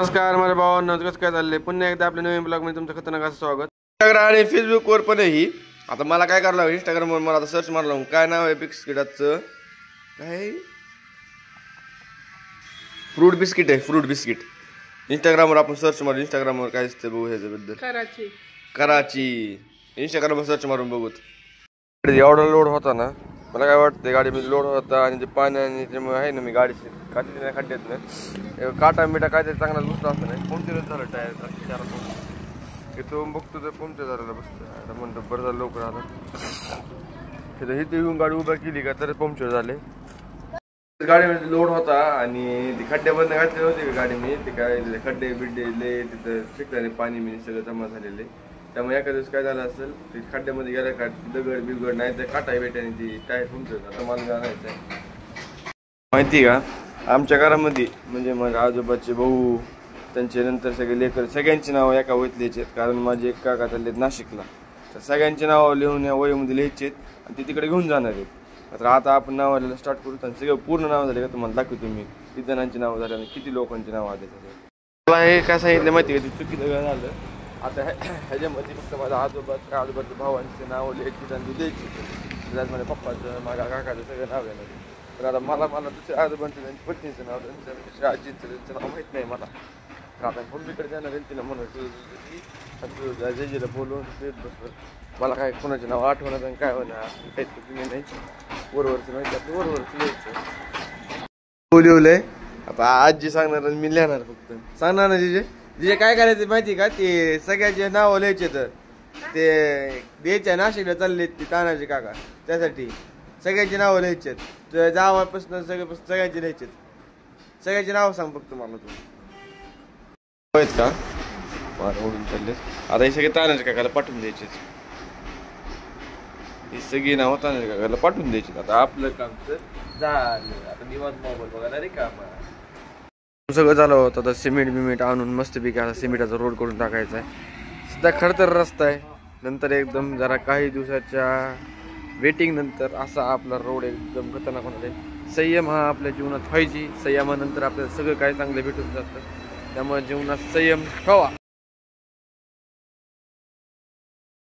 नमस्कार माझ्या भावांनो, कसं काय चाललंय? पुन्हा एकदा आपल्या नवीन ब्लॉग मध्ये तुमचं खतरनाक असं स्वागत. इंस्टाग्राम आणि फेसबुक वर पण ही आता मला काय करावं लागेल, इंस्टाग्राम वर मला आता सर्च मारलं काय नाव आहे बिस्किटाचं, काय फ्रूट बिस्किट आहे, फ्रूट बिस्किट. इंस्टाग्राम वर आपण सर्च मारू, इंस्टाग्राम वर काय असतं बघू ह्याच्याबद्दल. कराची इंस्टाग्राम वर सर्च मारून बघूत. एवढा लोड होता ना, मला काय वाटतं गाडीमध्ये लोड होता आणि ते पाण्याने त्यामुळे आहे ना, मी गाडी काढली नाही खड्ड्यात नाही, काटा मिठा काहीतरी चांगला दुसरा असं नाही. पंक्चरच झालं टायर तो बघतो तर पंक्चर झालेलं बसतं. म्हणतो बरं झालं लवकर आलं, तिथं इथे येऊन गाडी उभा केली का तर पंक्चर झाले. गाडीमध्ये लोड होता आणि ती खड्ड्याबंद घातले नव्हते का गाडी मी, ते काय खड्डे बिड्डे लय तिथं शिकले पाणी बिणी सगळं जमा झालेले. त्यामुळे एका दिवस काय झालं असेल, ते खड्ड्यामध्ये गेल्या का दगड बिगड नाही तर काटा भेटायने ती टायर पंक्चर. आता मला जाणायचं आहे माहिती का, आमच्या घरामध्ये म्हणजे मग आजोबाचे भाऊ त्यांचे नंतर सगळे लेकर सगळ्यांची नावं एका वहीत लिहायचे आहेत. कारण माझे एक काका चालले नाशिकला, तर सगळ्यांची नावं लिहून या वहीमध्ये लिहायचे आहेत आणि ते तिकडे घेऊन जाणार आहेत. तर आता आपण नाव आलेलं स्टार्ट करू आणि सगळं पूर्ण नाव झाले का तुम्हाला दाखवतो मी, किती जणांची नावं झाली आणि किती लोकांची नावं आले. मला हे काय सांगितलं माहिती का, ते चुकीचं झालं. आता ह्याच्यामध्ये फक्त माझ्या आजोबाचं भावांचे नाव लिहायची आणि द्यायची, त्यात माझ्या पप्पाचं माझ्या काकाचं सगळं नाव येणार. तर आता मला दुसऱ्या आजोबांचं त्यांच्या पत्नीचं नाव, त्यांच्या आजीचं त्यांचं नाव माहीत नाही मला. आता मम्मीकडे जाणार आहे, तिला म्हणत जेजीला बोलून देत बसलं. मला काय कोणाचे नाव आठवणार आणि काय होणार काही तुम्ही नाही, वरवरचं माहिती आपलं वरवरचं लिहायचं. बोलवलंय आता आजी सांगणार आणि मी लिहिणार फक्त. सांगणार ना जिजे काय करायचं माहिती का, ते सगळ्याचे नावं लिहायचे तर ते द्यायच्या नाशिकला चालले ती तानाचे काका, त्यासाठी सगळ्यांची नावं लिहायचे. तर जावापासून सगळ्यांचे लिहायचे. सगळ्यांची नावं सांग फक्त मला तू आहेत का ओढून चालले. आता हे सगळे तानाचे काकाला पाठवून द्यायचे, ही सगळी नावं तानाचे काकाला पाठवून द्यायची. आता आपलं काम तर झालं, आता निवांत मोबाईल बघायला रे काम सगळं झालं होतं. आता सिमेंट आणून मस्तपैकी आता सिमेंटाचा रोड करून टाकायचा आहे. सध्या खडतर रस्ता आहे, नंतर एकदम जरा काही दिवसाच्या वेटिंग नंतर असा आपला रोड एकदम खतरनाक होणार आहे. संयम हा आपल्या जीवनात पाहिजे, संयमानंतर आपल्याला सगळं काय चांगलं भेटून जातं. त्यामुळे जीवनात संयम ठेवा.